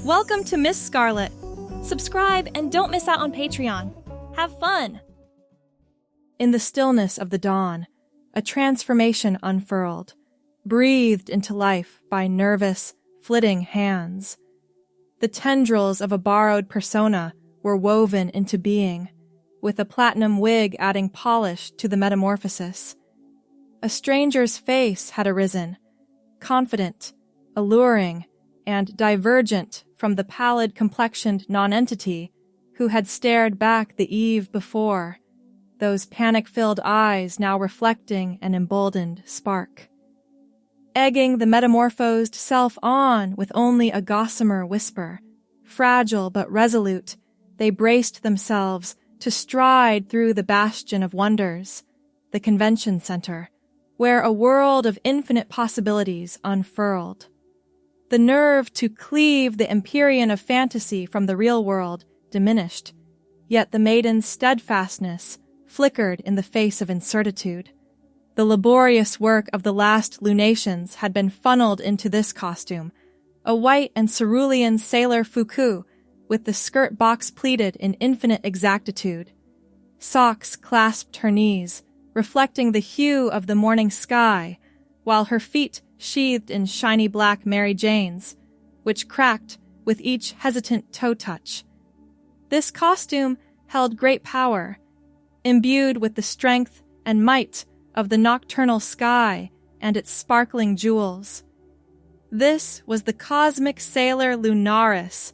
Welcome to Miss Scarlett. Subscribe and don't miss out on Patreon. Have fun! In the stillness of the dawn, a transformation unfurled, breathed into life by nervous, flitting hands. The tendrils of a borrowed persona were woven into being, with a platinum wig adding polish to the metamorphosis. A stranger's face had arisen, confident, alluring, and divergent from the pallid-complexioned nonentity who had stared back the eve before, those panic-filled eyes now reflecting an emboldened spark. Egging the metamorphosed self on with only a gossamer whisper, fragile but resolute, they braced themselves to stride through the bastion of wonders, the convention center, where a world of infinite possibilities unfurled. The nerve to cleave the empyrean of fantasy from the real world diminished, yet the maiden's steadfastness flickered in the face of incertitude. The laborious work of the last lunations had been funneled into this costume, a white and cerulean sailor fuku with the skirt box pleated in infinite exactitude. Socks clasped her knees, reflecting the hue of the morning sky, while her feet sheathed in shiny black Mary Janes, which cracked with each hesitant toe touch. This costume held great power, imbued with the strength and might of the nocturnal sky and its sparkling jewels. This was the cosmic sailor Lunaris,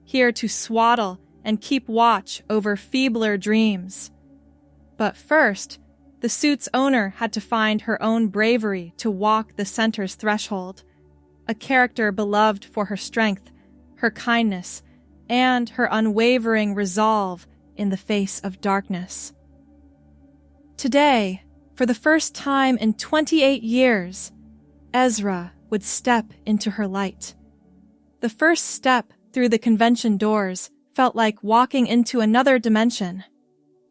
here to swaddle and keep watch over feebler dreams. But first, the suit's owner had to find her own bravery to walk the center's threshold, a character beloved for her strength, her kindness, and her unwavering resolve in the face of darkness. Today, for the first time in 28 years, Ezra would step into her light. The first step through the convention doors felt like walking into another dimension.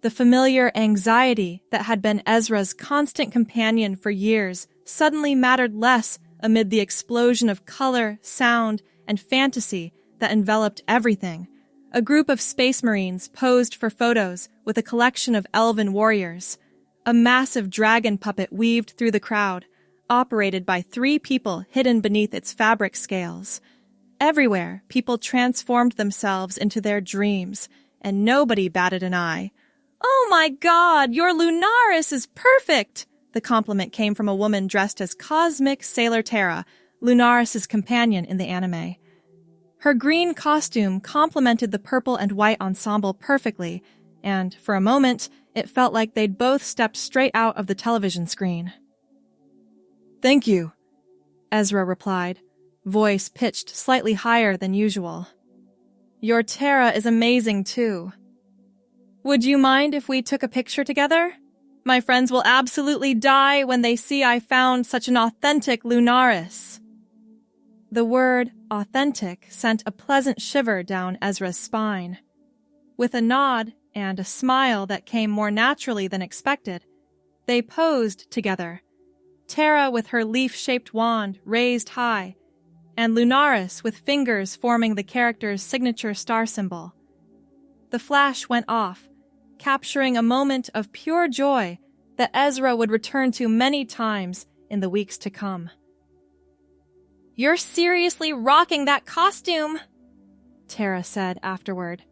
The familiar anxiety that had been Ezra's constant companion for years suddenly mattered less amid the explosion of color, sound, and fantasy that enveloped everything. A group of space marines posed for photos with a collection of elven warriors. A massive dragon puppet weaved through the crowd, operated by 3 people hidden beneath its fabric scales. Everywhere, people transformed themselves into their dreams, and nobody batted an eye. "Oh my God, your Lunaris is perfect!" The compliment came from a woman dressed as Cosmic Sailor Terra, Lunaris' companion in the anime. Her green costume complemented the purple and white ensemble perfectly, and for a moment, it felt like they'd both stepped straight out of the television screen. "Thank you," Ezra replied, voice pitched slightly higher than usual. "Your Terra is amazing, too. Would you mind if we took a picture together? My friends will absolutely die when they see I found such an authentic Lunaris." The word authentic sent a pleasant shiver down Ezra's spine. With a nod and a smile that came more naturally than expected, they posed together, Terra with her leaf-shaped wand raised high, and Lunaris with fingers forming the character's signature star symbol. The flash went off, capturing a moment of pure joy that Ezra would return to many times in the weeks to come. "You're seriously rocking that costume," Terra said afterward.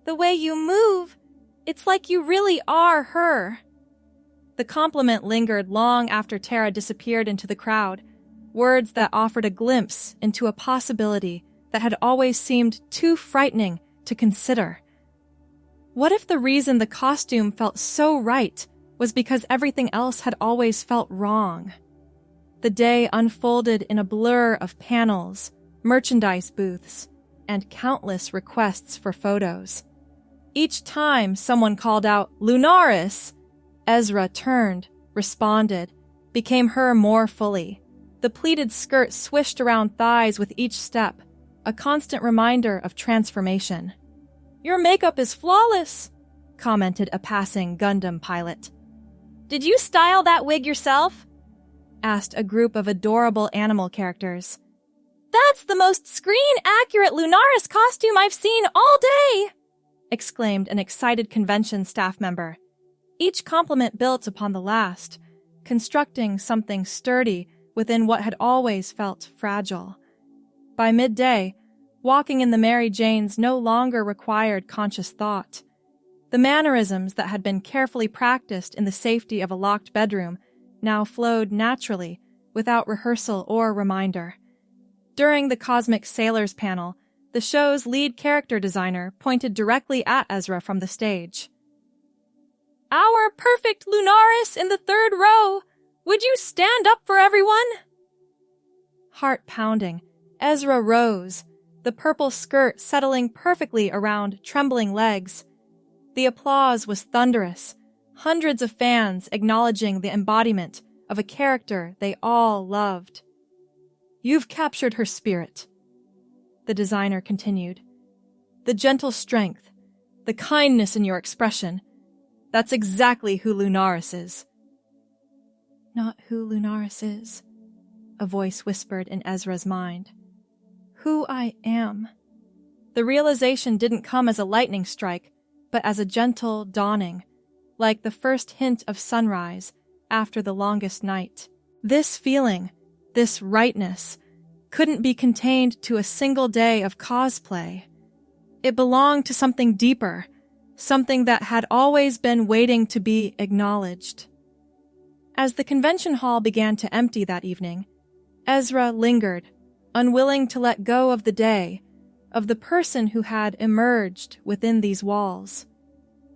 "The way you move, it's like you really are her." The compliment lingered long after Terra disappeared into the crowd, words that offered a glimpse into a possibility that had always seemed too frightening to consider. What if the reason the costume felt so right was because everything else had always felt wrong? The day unfolded in a blur of panels, merchandise booths, and countless requests for photos. Each time someone called out, "Lunaris!" Ezra turned, responded, became her more fully. The pleated skirt swished around thighs with each step, a constant reminder of transformation. "Your makeup is flawless," commented a passing Gundam pilot. "Did you style that wig yourself?" asked a group of adorable animal characters. That's the most screen-accurate Lunaris costume I've seen all day!" exclaimed an excited convention staff member. Each compliment built upon the last, constructing something sturdy within what had always felt fragile. By midday, walking in the Mary Janes no longer required conscious thought. The mannerisms that had been carefully practiced in the safety of a locked bedroom now flowed naturally, without rehearsal or reminder. During the Cosmic Sailors panel, the show's lead character designer pointed directly at Ezra from the stage. "Our perfect Lunaris in the third row! Would you stand up for everyone?" Heart pounding, Ezra rose, the purple skirt settling perfectly around trembling legs. The applause was thunderous, hundreds of fans acknowledging the embodiment of a character they all loved. "You've captured her spirit," the designer continued. "The gentle strength, the kindness in your expression. That's exactly who Lunaris is." "Not who Lunaris is," a voice whispered in Ezra's mind. "Who I am." The realization didn't come as a lightning strike, but as a gentle dawning, like the first hint of sunrise after the longest night. This feeling, this rightness, couldn't be contained to a single day of cosplay. It belonged to something deeper, something that had always been waiting to be acknowledged. As the convention hall began to empty that evening, Ezra lingered, unwilling to let go of the day, of the person who had emerged within these walls.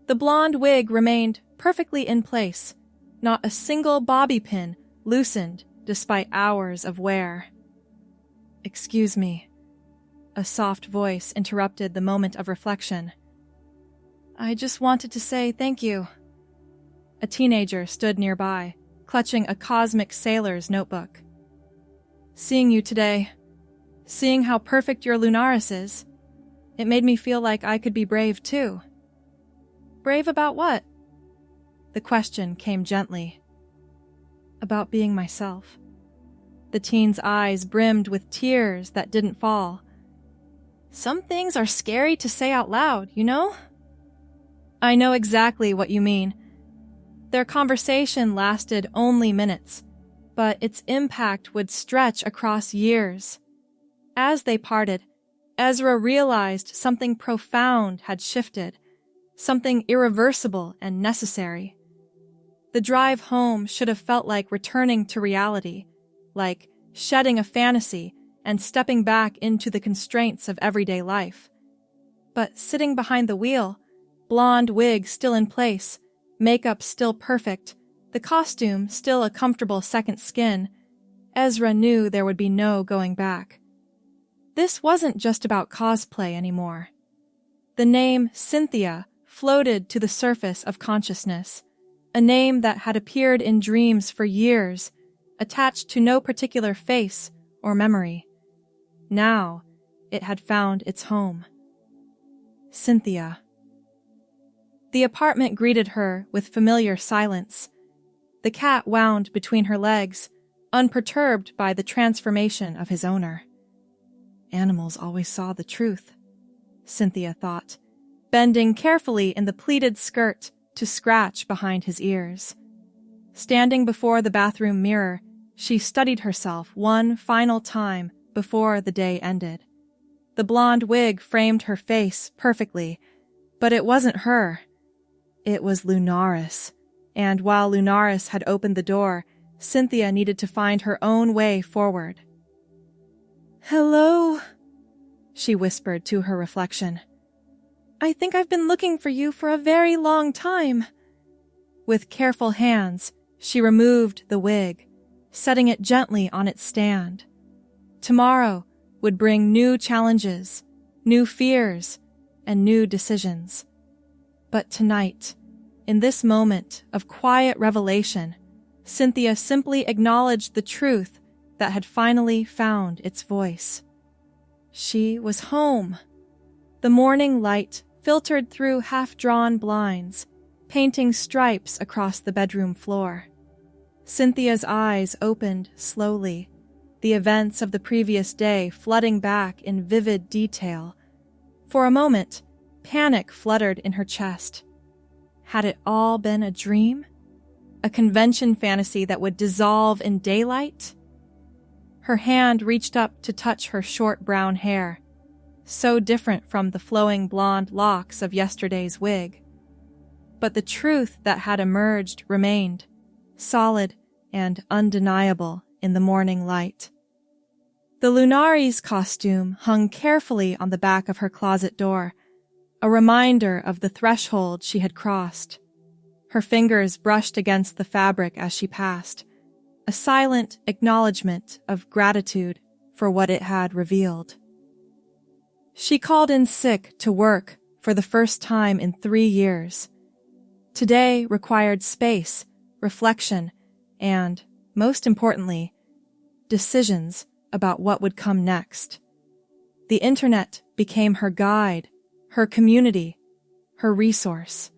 The blonde wig remained perfectly in place, not a single bobby pin loosened despite hours of wear. "Excuse me," a soft voice interrupted the moment of reflection. "I just wanted to say thank you." A teenager stood nearby, clutching a Cosmic Sailor's notebook. "Seeing you today, seeing how perfect your Lunaris is, it made me feel like I could be brave too." "Brave about what?" The question came gently. "About being myself." The teen's eyes brimmed with tears that didn't fall. "Some things are scary to say out loud, you know?" "I know exactly what you mean." Their conversation lasted only minutes, but its impact would stretch across years. As they parted, Ezra realized something profound had shifted, something irreversible and necessary. The drive home should have felt like returning to reality, like shedding a fantasy and stepping back into the constraints of everyday life. But sitting behind the wheel, blonde wig still in place, makeup still perfect, the costume still a comfortable second skin, Ezra knew there would be no going back. This wasn't just about cosplay anymore. The name Cynthia floated to the surface of consciousness, a name that had appeared in dreams for years, attached to no particular face or memory. Now, it had found its home. Cynthia. The apartment greeted her with familiar silence. The cat wound between her legs, unperturbed by the transformation of his owner. Animals always saw the truth, Cynthia thought, bending carefully in the pleated skirt to scratch behind his ears. Standing before the bathroom mirror, she studied herself one final time before the day ended. The blonde wig framed her face perfectly, but it wasn't her. It was Lunaris, and while Lunaris had opened the door, Cynthia needed to find her own way forward. "Hello," she whispered to her reflection. "I think I've been looking for you for a very long time." With careful hands, she removed the wig, setting it gently on its stand. Tomorrow would bring new challenges, new fears, and new decisions. But tonight, in this moment of quiet revelation, Cynthia simply acknowledged the truth that had finally found its voice. She was home. The morning light filtered through half-drawn blinds, painting stripes across the bedroom floor. Cynthia's eyes opened slowly, the events of the previous day flooding back in vivid detail. For a moment, panic fluttered in her chest. Had it all been a dream? A convention fantasy that would dissolve in daylight? Her hand reached up to touch her short brown hair, so different from the flowing blonde locks of yesterday's wig. But the truth that had emerged remained, solid and undeniable in the morning light. The Lunari's costume hung carefully on the back of her closet door, a reminder of the threshold she had crossed. Her fingers brushed against the fabric as she passed, a silent acknowledgement of gratitude for what it had revealed. She called in sick to work for the first time in 3 years. Today required space, reflection, and, most importantly, decisions about what would come next. The internet became her guide, her community, her resource.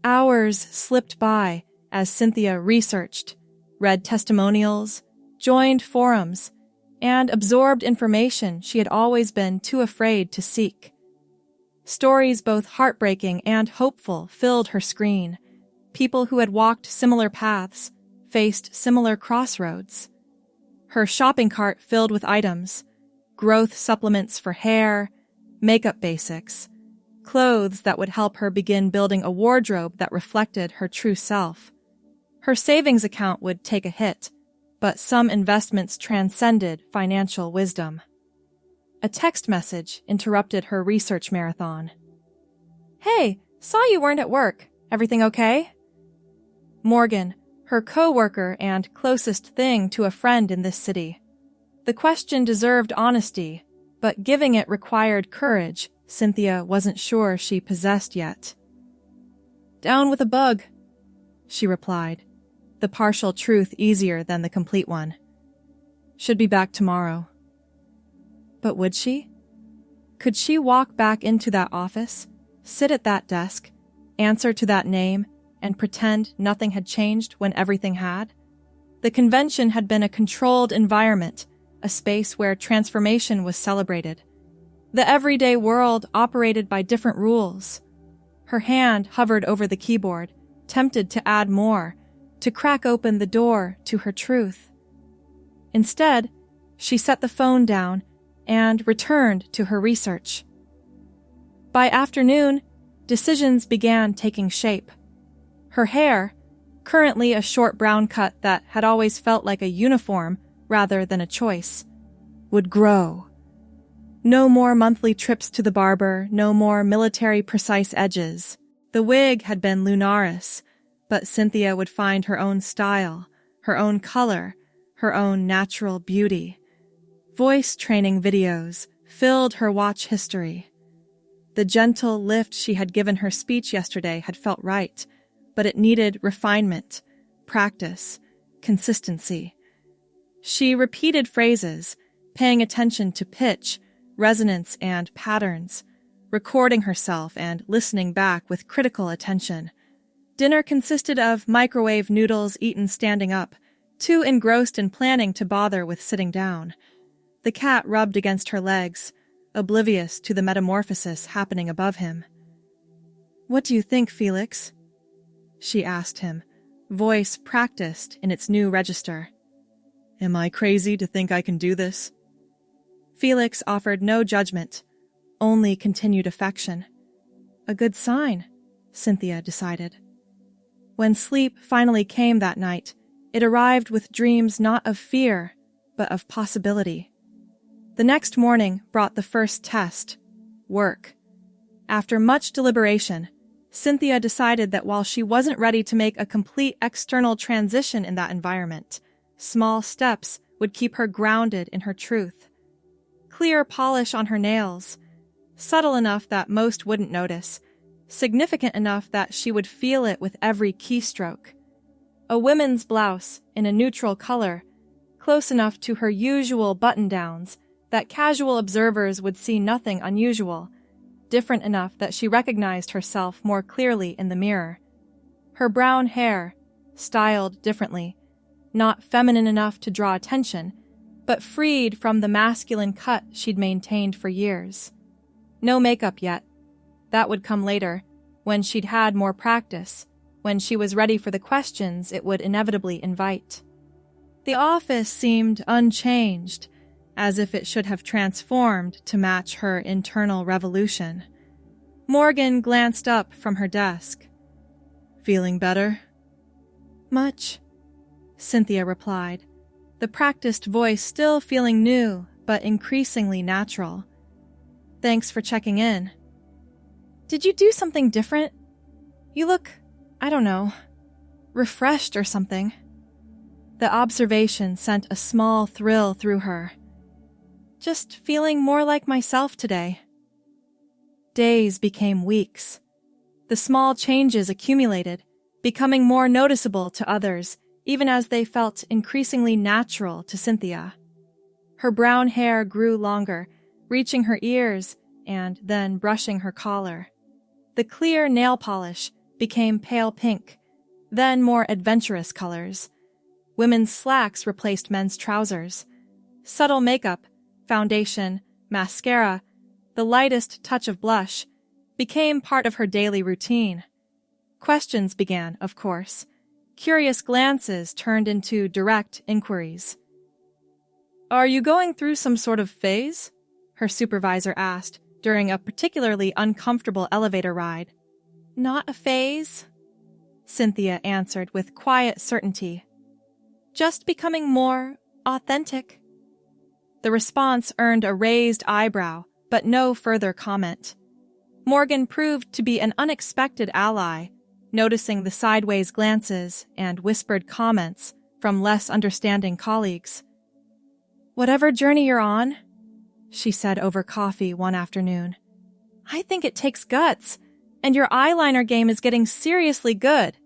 Hours slipped by as Cynthia researched, read testimonials, joined forums, and absorbed information she had always been too afraid to seek. Stories both heartbreaking and hopeful filled her screen. People who had walked similar paths, faced similar crossroads. Her shopping cart filled with items, growth supplements for hair, makeup basics, clothes that would help her begin building a wardrobe that reflected her true self. Her savings account would take a hit, but some investments transcended financial wisdom. A text message interrupted her research marathon. "Hey, saw you weren't at work. Everything okay?" Morgan, her co-worker and closest thing to a friend in this city. The question deserved honesty, but giving it required courage Cynthia wasn't sure she possessed yet. "Down with a bug," she replied, the partial truth easier than the complete one. "Should be back tomorrow." But would she? Could she walk back into that office, sit at that desk, answer to that name, and pretend nothing had changed when everything had? The convention had been a controlled environment, a space where transformation was celebrated. The everyday world operated by different rules. Her hand hovered over the keyboard, tempted to add more, to crack open the door to her truth. Instead, she set the phone down and returned to her research. By afternoon, decisions began taking shape. Her hair, currently a short brown cut that had always felt like a uniform rather than a choice, would grow. No more monthly trips to the barber, no more military-precise edges. The wig had been Lunaris, but Cynthia would find her own style, her own color, her own natural beauty. Voice training videos filled her watch history. The gentle lift she had given her speech yesterday had felt right, but it needed refinement, practice, consistency. She repeated phrases, paying attention to pitch, resonance, and patterns, recording herself and listening back with critical attention. Dinner consisted of microwave noodles eaten standing up, too engrossed in planning to bother with sitting down. The cat rubbed against her legs, oblivious to the metamorphosis happening above him. "What do you think, Felix?" she asked him, voice practiced in its new register. "Am I crazy to think I can do this?" Felix offered no judgment, only continued affection. A good sign, Cynthia decided. When sleep finally came that night, it arrived with dreams not of fear, but of possibility. The next morning brought the first test, work. After much deliberation, Cynthia decided that while she wasn't ready to make a complete external transition in that environment, small steps would keep her grounded in her truth. Clear polish on her nails, subtle enough that most wouldn't notice, significant enough that she would feel it with every keystroke. A women's blouse in a neutral color, close enough to her usual button-downs that casual observers would see nothing unusual, different enough that she recognized herself more clearly in the mirror. Her brown hair, styled differently, not feminine enough to draw attention, but freed from the masculine cut she'd maintained for years. No makeup yet. That would come later, when she'd had more practice, when she was ready for the questions it would inevitably invite. The office seemed unchanged, as if it should have transformed to match her internal revolution. Morgan glanced up from her desk. "Feeling better?" "Much," Cynthia replied, the practiced voice still feeling new but increasingly natural. "Thanks for checking in. Did you do something different? You look, I don't know, refreshed or something." The observation sent a small thrill through her. "Just feeling more like myself today." Days became weeks. The small changes accumulated, becoming more noticeable to others, even as they felt increasingly natural to Cynthia. Her brown hair grew longer, reaching her ears and then brushing her collar. The clear nail polish became pale pink, then more adventurous colors. Women's slacks replaced men's trousers. Subtle makeup, foundation, mascara, the lightest touch of blush, became part of her daily routine. Questions began, of course. Curious glances turned into direct inquiries. "Are you going through some sort of phase?" her supervisor asked during a particularly uncomfortable elevator ride. "Not a phase," Cynthia answered with quiet certainty. "Just becoming more authentic." The response earned a raised eyebrow, but no further comment. Morgan proved to be an unexpected ally, noticing the sideways glances and whispered comments from less understanding colleagues. "Whatever journey you're on," she said over coffee one afternoon, "I think it takes guts, and your eyeliner game is getting seriously good."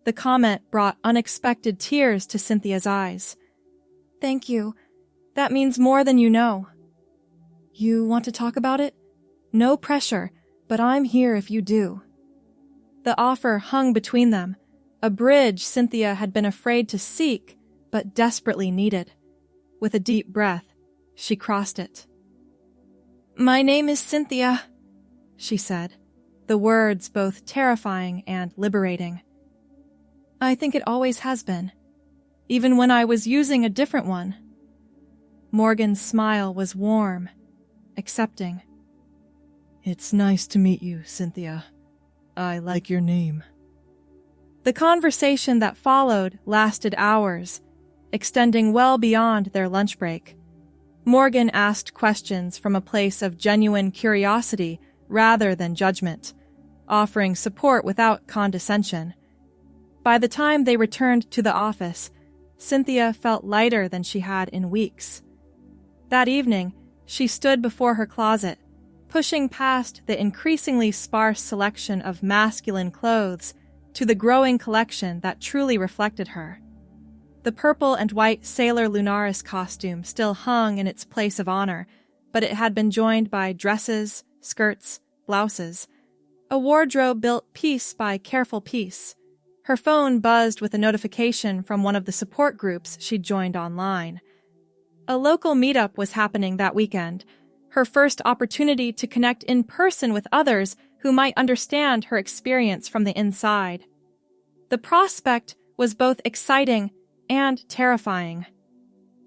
The comment brought unexpected tears to Cynthia's eyes. "Thank you. That means more than you know." "You want to talk about it? No pressure, but I'm here if you do." The offer hung between them, a bridge Cynthia had been afraid to seek, but desperately needed. With a deep breath, she crossed it. "My name is Cynthia," she said, the words both terrifying and liberating. "I think it always has been, even when I was using a different one." Morgan's smile was warm, accepting. "It's nice to meet you, Cynthia. I like your name." The conversation that followed lasted hours, extending well beyond their lunch break. Morgan asked questions from a place of genuine curiosity rather than judgment, offering support without condescension. By the time they returned to the office, Cynthia felt lighter than she had in weeks. That evening, she stood before her closet, pushing past the increasingly sparse selection of masculine clothes to the growing collection that truly reflected her. The purple and white Sailor Lunaris costume still hung in its place of honor, but it had been joined by dresses, skirts, blouses, a wardrobe built piece by careful piece. Her phone buzzed with a notification from one of the support groups she'd joined online. A local meetup was happening that weekend, her first opportunity to connect in person with others who might understand her experience from the inside. The prospect was both exciting and terrifying.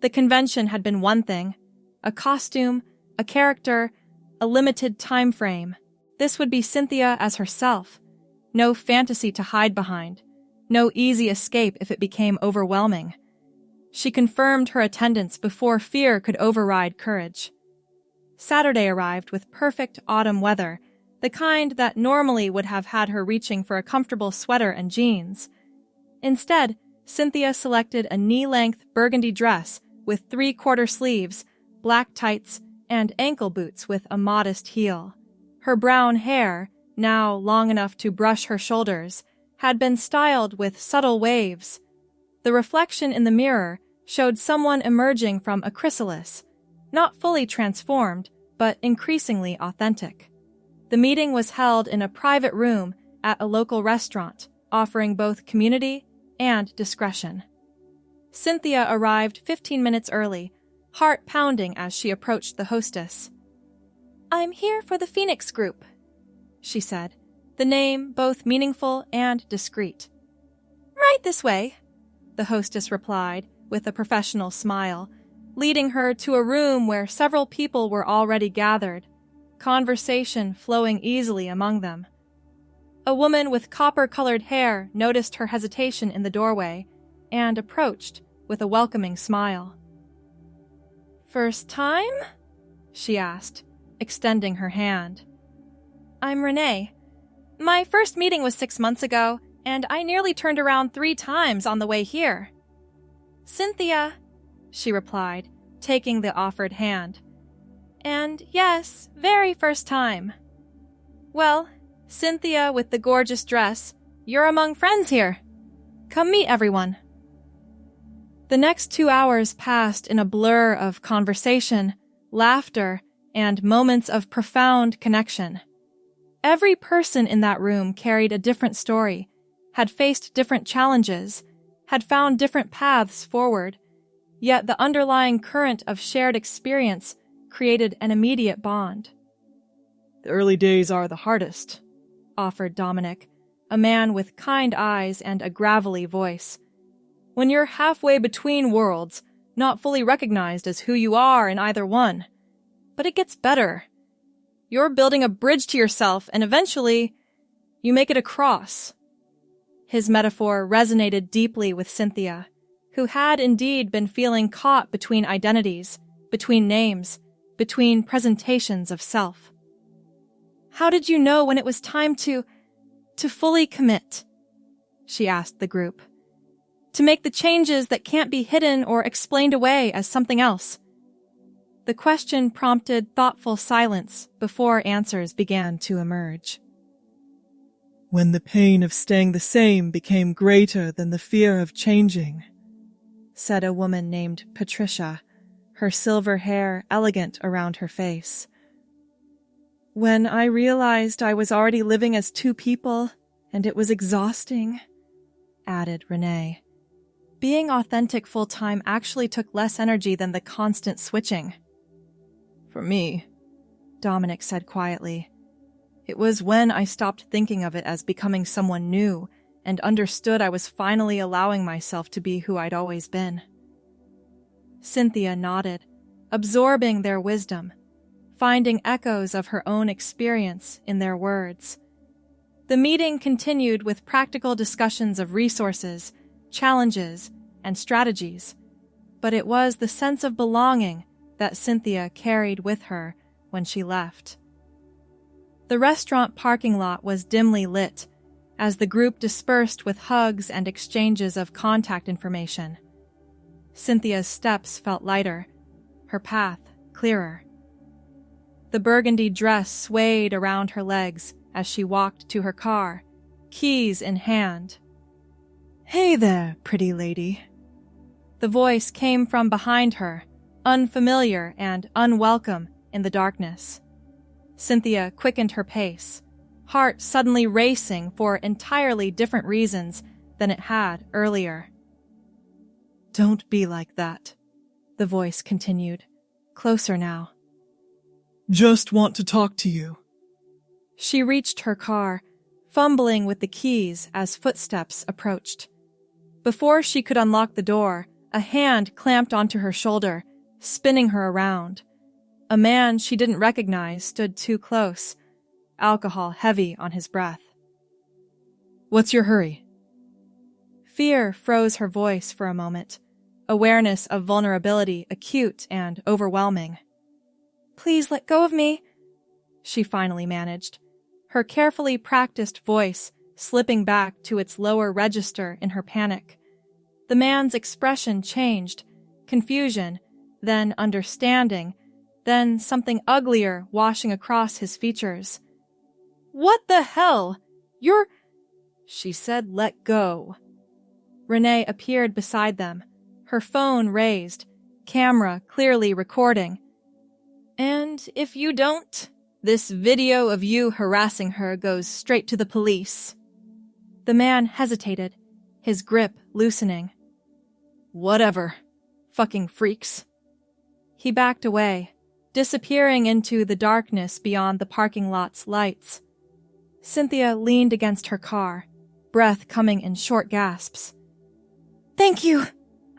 The convention had been one thing, a costume, a character, a limited time frame. This would be Cynthia as herself. No fantasy to hide behind. No easy escape if it became overwhelming. She confirmed her attendance before fear could override courage. Saturday arrived with perfect autumn weather, the kind that normally would have had her reaching for a comfortable sweater and jeans. Instead, Cynthia selected a knee-length burgundy dress with 3/4 sleeves, black tights, and ankle boots with a modest heel. Her brown hair, now long enough to brush her shoulders, had been styled with subtle waves. The reflection in the mirror showed someone emerging from a chrysalis, not fully transformed, but increasingly authentic. The meeting was held in a private room at a local restaurant, offering both community and discretion. Cynthia arrived 15 minutes early, heart pounding as she approached the hostess. "I'm here for the Phoenix Group," she said, the name both meaningful and discreet. "Right this way," the hostess replied with a professional smile, leading her to a room where several people were already gathered, conversation flowing easily among them. A woman with copper-colored hair noticed her hesitation in the doorway and approached with a welcoming smile. "First time?" she asked, extending her hand. "I'm Renee. My first meeting was 6 months ago, and I nearly turned around 3 times on the way here." "Cynthia," she replied, taking the offered hand. "And yes, very first time." "Well, Cynthia with the gorgeous dress, you're among friends here. Come meet everyone." The next 2 hours passed in a blur of conversation, laughter, and moments of profound connection. Every person in that room carried a different story, had faced different challenges, had found different paths forward, yet the underlying current of shared experience created an immediate bond. "The early days are the hardest," offered Dominic, a man with kind eyes and a gravelly voice. "When you're halfway between worlds, not fully recognized as who you are in either one. But it gets better. You're building a bridge to yourself, and eventually, you make it across." His metaphor resonated deeply with Cynthia, who had indeed been feeling caught between identities, between names, between presentations of self. "How did you know when it was time to fully commit?" she asked the group. "To make the changes that can't be hidden or explained away as something else?" The question prompted thoughtful silence before answers began to emerge. "When the pain of staying the same became greater than the fear of changing," said a woman named Patricia, her silver hair elegant around her face. "When I realized I was already living as 2 people, and it was exhausting," added Renee. Being authentic full-time actually took less energy than the constant switching. "For me," Dominic said quietly, "it was when I stopped thinking of it as becoming someone new and understood I was finally allowing myself to be who I'd always been." Cynthia nodded, absorbing their wisdom, finding echoes of her own experience in their words. The meeting continued with practical discussions of resources, challenges, and strategies, but it was the sense of belonging that Cynthia carried with her when she left. The restaurant parking lot was dimly lit as the group dispersed with hugs and exchanges of contact information. Cynthia's steps felt lighter, her path clearer. The burgundy dress swayed around her legs as she walked to her car, keys in hand. "Hey there, pretty lady." The voice came from behind her, unfamiliar and unwelcome in the darkness. Cynthia quickened her pace, heart suddenly racing for entirely different reasons than it had earlier. "Don't be like that," the voice continued, closer now. "Just want to talk to you." She reached her car, fumbling with the keys as footsteps approached. Before she could unlock the door, a hand clamped onto her shoulder, spinning her around. A man she didn't recognize stood too close, alcohol heavy on his breath. "What's your hurry?" Fear froze her voice for a moment, awareness of vulnerability acute and overwhelming. "Please let go of me," she finally managed, her carefully practiced voice slipping back to its lower register in her panic. The man's expression changed, confusion, then understanding, then something uglier washing across his features. "What the hell? You're—" She said, "Let go." Renee appeared beside them, her phone raised, camera clearly recording. "And if you don't, this video of you harassing her goes straight to the police." The man hesitated, his grip loosening. Whatever. Fucking freaks. He backed away, disappearing into the darkness beyond the parking lot's lights. Cynthia leaned against her car, breath coming in short gasps. Thank you.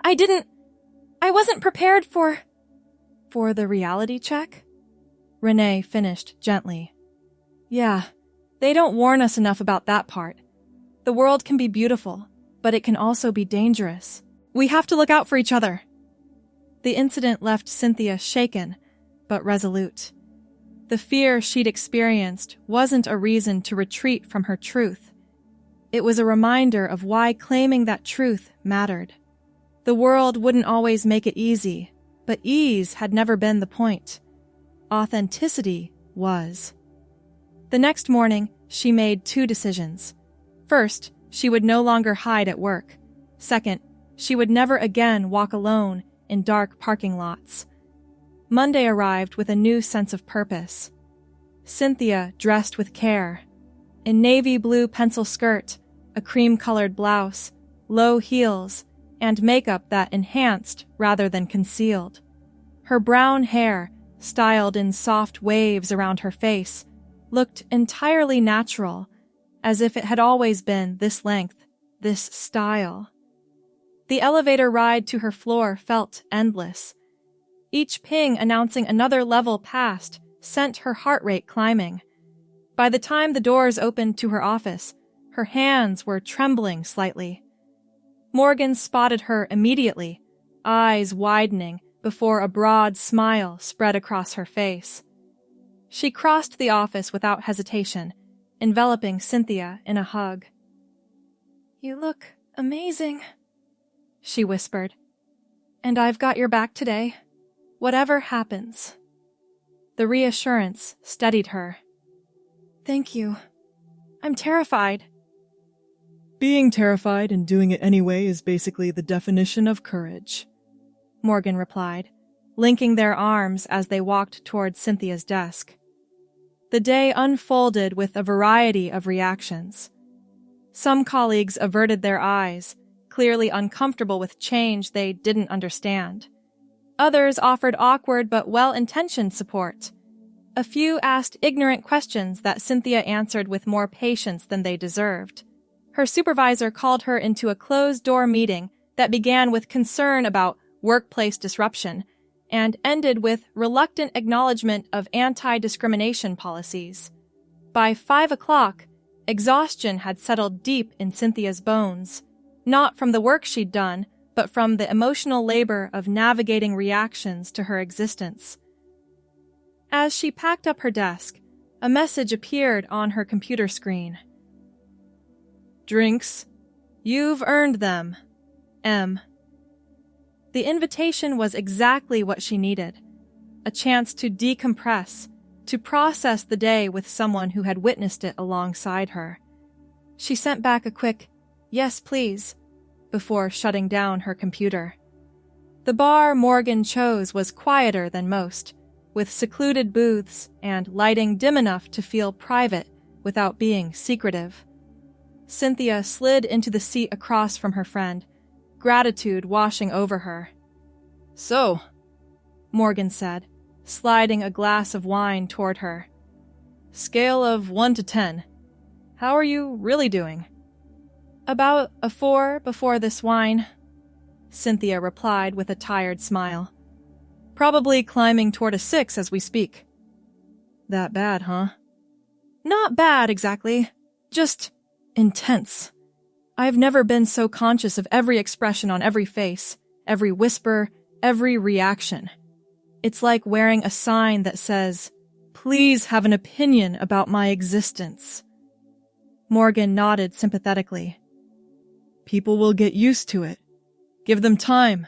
I wasn't prepared for the reality check? Renee finished gently. Yeah, they don't warn us enough about that part. The world can be beautiful, but it can also be dangerous. We have to look out for each other. The incident left Cynthia shaken, but resolute. The fear she'd experienced wasn't a reason to retreat from her truth. It was a reminder of why claiming that truth mattered. The world wouldn't always make it easy, but ease had never been the point. Authenticity was. The next morning, she made 2 decisions. First, she would no longer hide at work. Second, she would never again walk alone in dark parking lots. Monday arrived with a new sense of purpose. Cynthia dressed with care. In navy blue pencil skirt, a cream-colored blouse, low heels, and makeup that enhanced rather than concealed. Her brown hair, styled in soft waves around her face, looked entirely natural, as if it had always been this length, this style. The elevator ride to her floor felt endless. Each ping announcing another level passed sent her heart rate climbing. By the time the doors opened to her office, her hands were trembling slightly. Morgan spotted her immediately, eyes widening before a broad smile spread across her face. She crossed the office without hesitation, enveloping Cynthia in a hug. You look amazing, she whispered. And I've got your back today, whatever happens. The reassurance steadied her. Thank you. I'm terrified. Being terrified and doing it anyway is basically the definition of courage, Morgan replied, linking their arms as they walked toward Cynthia's desk. The day unfolded with a variety of reactions. Some colleagues averted their eyes, clearly uncomfortable with change they didn't understand. Others offered awkward but well-intentioned support. A few asked ignorant questions that Cynthia answered with more patience than they deserved. Her supervisor called her into a closed-door meeting that began with concern about workplace disruption and ended with reluctant acknowledgement of anti-discrimination policies. By 5 o'clock, exhaustion had settled deep in Cynthia's bones, not from the work she'd done, but from the emotional labor of navigating reactions to her existence. As she packed up her desk, a message appeared on her computer screen. Drinks. You've earned them. M. The invitation was exactly what she needed. A chance to decompress, to process the day with someone who had witnessed it alongside her. She sent back a quick, "Yes, please," before shutting down her computer. The bar Morgan chose was quieter than most, with secluded booths and lighting dim enough to feel private without being secretive. Cynthia slid into the seat across from her friend, gratitude washing over her. "So," Morgan said, sliding a glass of wine toward her. "Scale of 1 to 10. How are you really doing?" "About a 4 before this wine," Cynthia replied with a tired smile. "Probably climbing toward a 6 as we speak." "That bad, huh?" "Not bad, exactly. Just intense. I've never been so conscious of every expression on every face, every whisper, every reaction. It's like wearing a sign that says, 'Please have an opinion about my existence.'" Morgan nodded sympathetically. "People will get used to it. Give them time."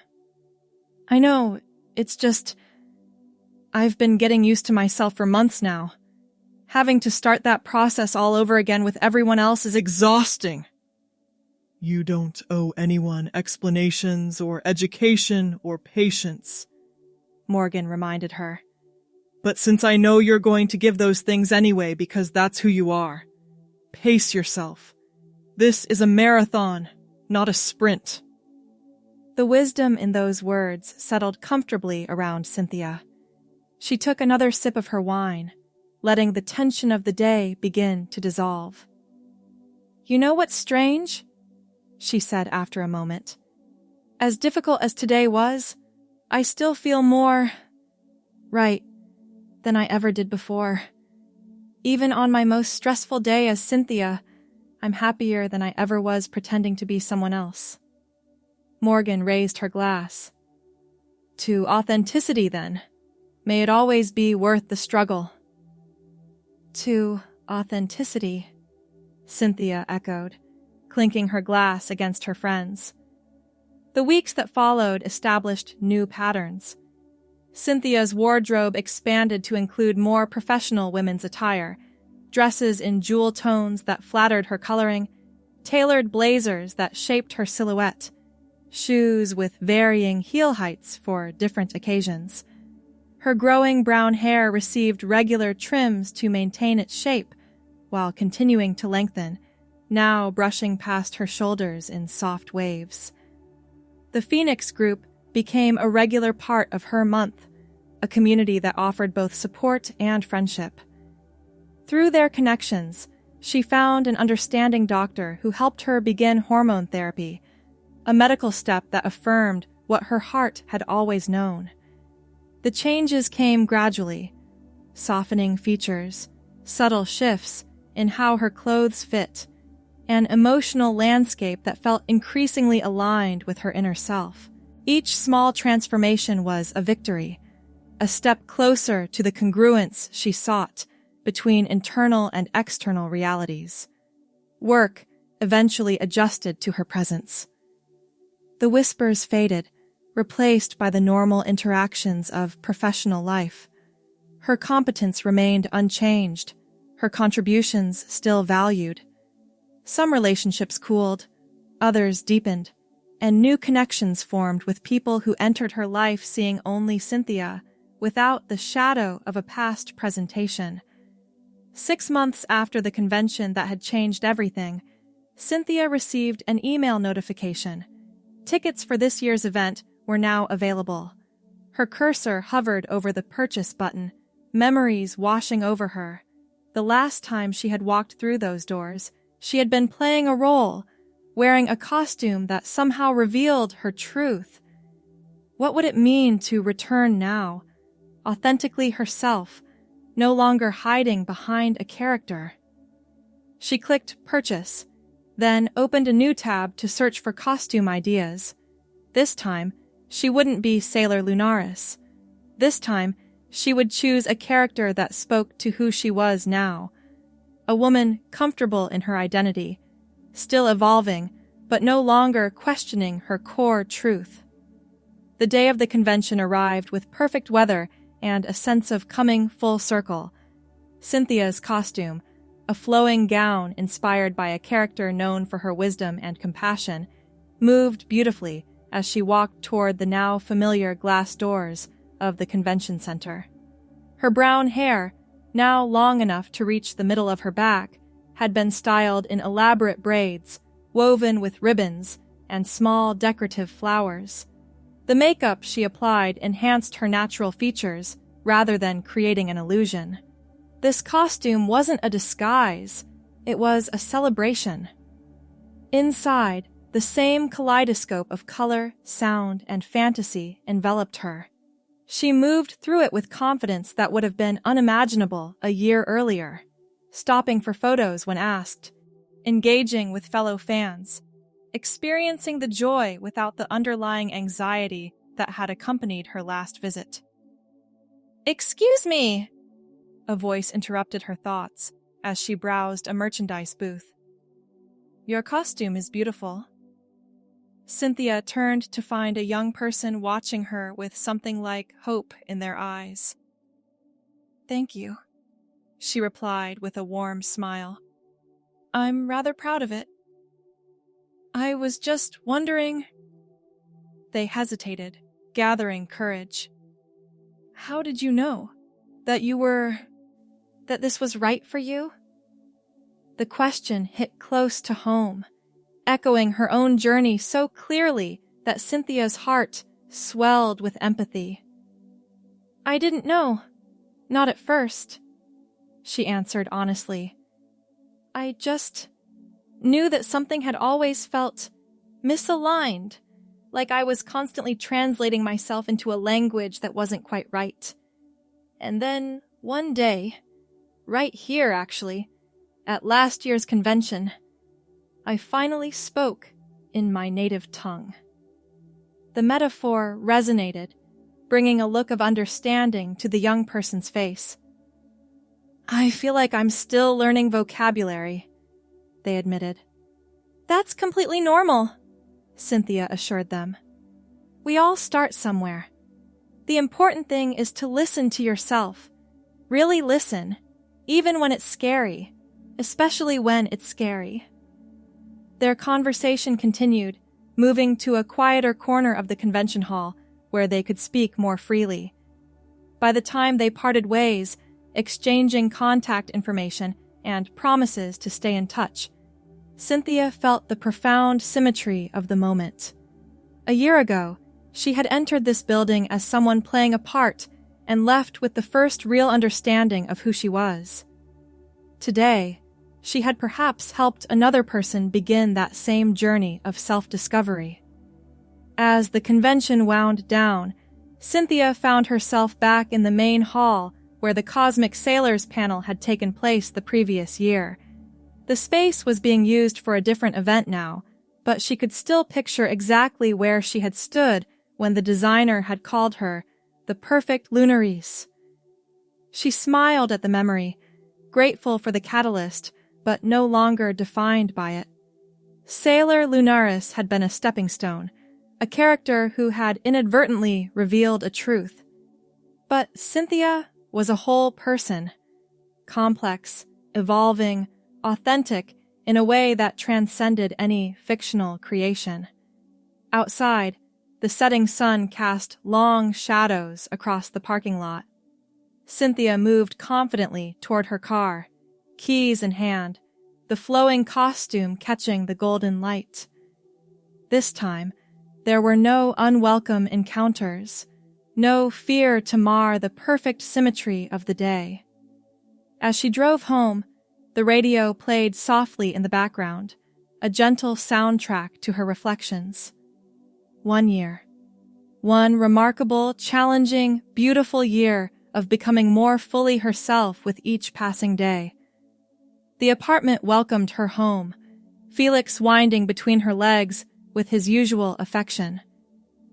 "I know, it's just... I've been getting used to myself for months now. Having to start that process all over again with everyone else is exhausting." "You don't owe anyone explanations or education or patience," Morgan reminded her. "But since I know you're going to give those things anyway because that's who you are, pace yourself. This is a marathon, not a sprint." The wisdom in those words settled comfortably around Cynthia. She took another sip of her wine, letting the tension of the day begin to dissolve. "You know what's strange?" she said after a moment. "As difficult as today was, I still feel more right than I ever did before. Even on my most stressful day as Cynthia, I'm happier than I ever was pretending to be someone else." Morgan raised her glass. "To authenticity, then. May it always be worth the struggle." "To authenticity," Cynthia echoed, clinking her glass against her friend's. The weeks that followed established new patterns. Cynthia's wardrobe expanded to include more professional women's attire, dresses in jewel tones that flattered her coloring, tailored blazers that shaped her silhouette, shoes with varying heel heights for different occasions. Her growing brown hair received regular trims to maintain its shape, while continuing to lengthen, now brushing past her shoulders in soft waves. The Phoenix Group became a regular part of her month, a community that offered both support and friendship. Through their connections, she found an understanding doctor who helped her begin hormone therapy, a medical step that affirmed what her heart had always known. The changes came gradually, softening features, subtle shifts in how her clothes fit, an emotional landscape that felt increasingly aligned with her inner self. Each small transformation was a victory, a step closer to the congruence she sought between internal and external realities. Work eventually adjusted to her presence. The whispers faded, replaced by the normal interactions of professional life. Her competence remained unchanged, her contributions still valued. Some relationships cooled, others deepened, and new connections formed with people who entered her life seeing only Cynthia, without the shadow of a past presentation. 6 months after the convention that had changed everything, Cynthia received an email notification. Tickets for this year's event were now available. Her cursor hovered over the purchase button, memories washing over her. The last time she had walked through those doors, she had been playing a role, wearing a costume that somehow revealed her truth. What would it mean to return now, authentically herself, no longer hiding behind a character? She clicked Purchase, then opened a new tab to search for costume ideas. This time, she wouldn't be Sailor Lunaris. This time, she would choose a character that spoke to who she was now. A woman comfortable in her identity, still evolving, but no longer questioning her core truth. The day of the convention arrived with perfect weather and a sense of coming full circle. Cynthia's costume, a flowing gown inspired by a character known for her wisdom and compassion, moved beautifully as she walked toward the now familiar glass doors of the convention center. Her brown hair, now long enough to reach the middle of her back, had been styled in elaborate braids, woven with ribbons and small decorative flowers. The makeup she applied enhanced her natural features rather than creating an illusion. This costume wasn't a disguise, it was a celebration. Inside, the same kaleidoscope of color, sound, and fantasy enveloped her. She moved through it with confidence that would have been unimaginable a year earlier, stopping for photos when asked, engaging with fellow fans, experiencing the joy without the underlying anxiety that had accompanied her last visit. "Excuse me," a voice interrupted her thoughts as she browsed a merchandise booth. "Your costume is beautiful." Cynthia turned to find a young person watching her with something like hope in their eyes. "Thank you," she replied with a warm smile. "I'm rather proud of it." "I was just wondering—" They hesitated, gathering courage. "How did you know? That this was right for you?" The question hit close to home, echoing her own journey so clearly that Cynthia's heart swelled with empathy. "I didn't know. Not at first," she answered honestly. "I just knew that something had always felt misaligned, like I was constantly translating myself into a language that wasn't quite right. And then, one day, right here actually, at last year's convention, I finally spoke in my native tongue." The metaphor resonated, bringing a look of understanding to the young person's face. "I feel like I'm still learning vocabulary," they admitted. "That's completely normal," Cynthia assured them. "We all start somewhere. The important thing is to listen to yourself. Really listen, even when it's scary, especially when it's scary." Their conversation continued, moving to a quieter corner of the convention hall where they could speak more freely. By the time they parted ways, exchanging contact information and promises to stay in touch, Cynthia felt the profound symmetry of the moment. A year ago, she had entered this building as someone playing a part and left with the first real understanding of who she was. Today, she had perhaps helped another person begin that same journey of self-discovery. As the convention wound down, Cynthia found herself back in the main hall where the Cosmic Sailors panel had taken place the previous year. The space was being used for a different event now, but she could still picture exactly where she had stood when the designer had called her the perfect Lunaris. She smiled at the memory, grateful for the catalyst, but no longer defined by it. Sailor Lunaris had been a stepping stone, a character who had inadvertently revealed a truth. But Cynthia was a whole person, complex, evolving, authentic in a way that transcended any fictional creation. Outside, the setting sun cast long shadows across the parking lot. Cynthia moved confidently toward her car, keys in hand, the flowing costume catching the golden light. This time, there were no unwelcome encounters, no fear to mar the perfect symmetry of the day. As she drove home, the radio played softly in the background, a gentle soundtrack to her reflections. 1 year. One remarkable, challenging, beautiful year of becoming more fully herself with each passing day. The apartment welcomed her home, Felix winding between her legs with his usual affection.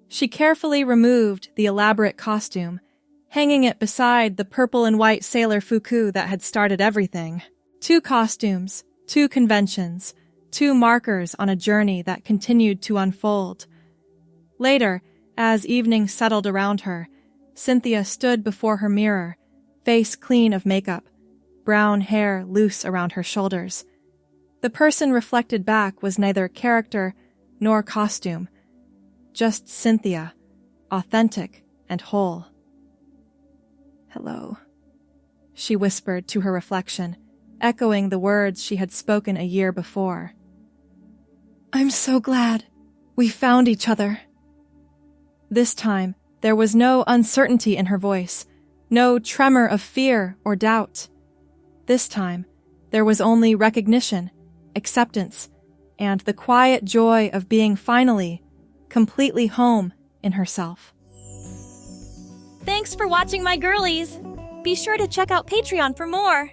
She carefully removed the elaborate costume, hanging it beside the purple and white sailor fuku that had started everything. 2 costumes, 2 conventions, 2 markers on a journey that continued to unfold. Later, as evening settled around her, Cynthia stood before her mirror, face clean of makeup, brown hair loose around her shoulders. The person reflected back was neither character nor costume, just Cynthia, authentic and whole. "Hello," she whispered to her reflection, echoing the words she had spoken a year before. "I'm so glad we found each other." This time, there was no uncertainty in her voice, no tremor of fear or doubt. This time, there was only recognition, acceptance, and the quiet joy of being finally, completely home in herself. Thanks for watching, my girlies! Be sure to check out Patreon for more!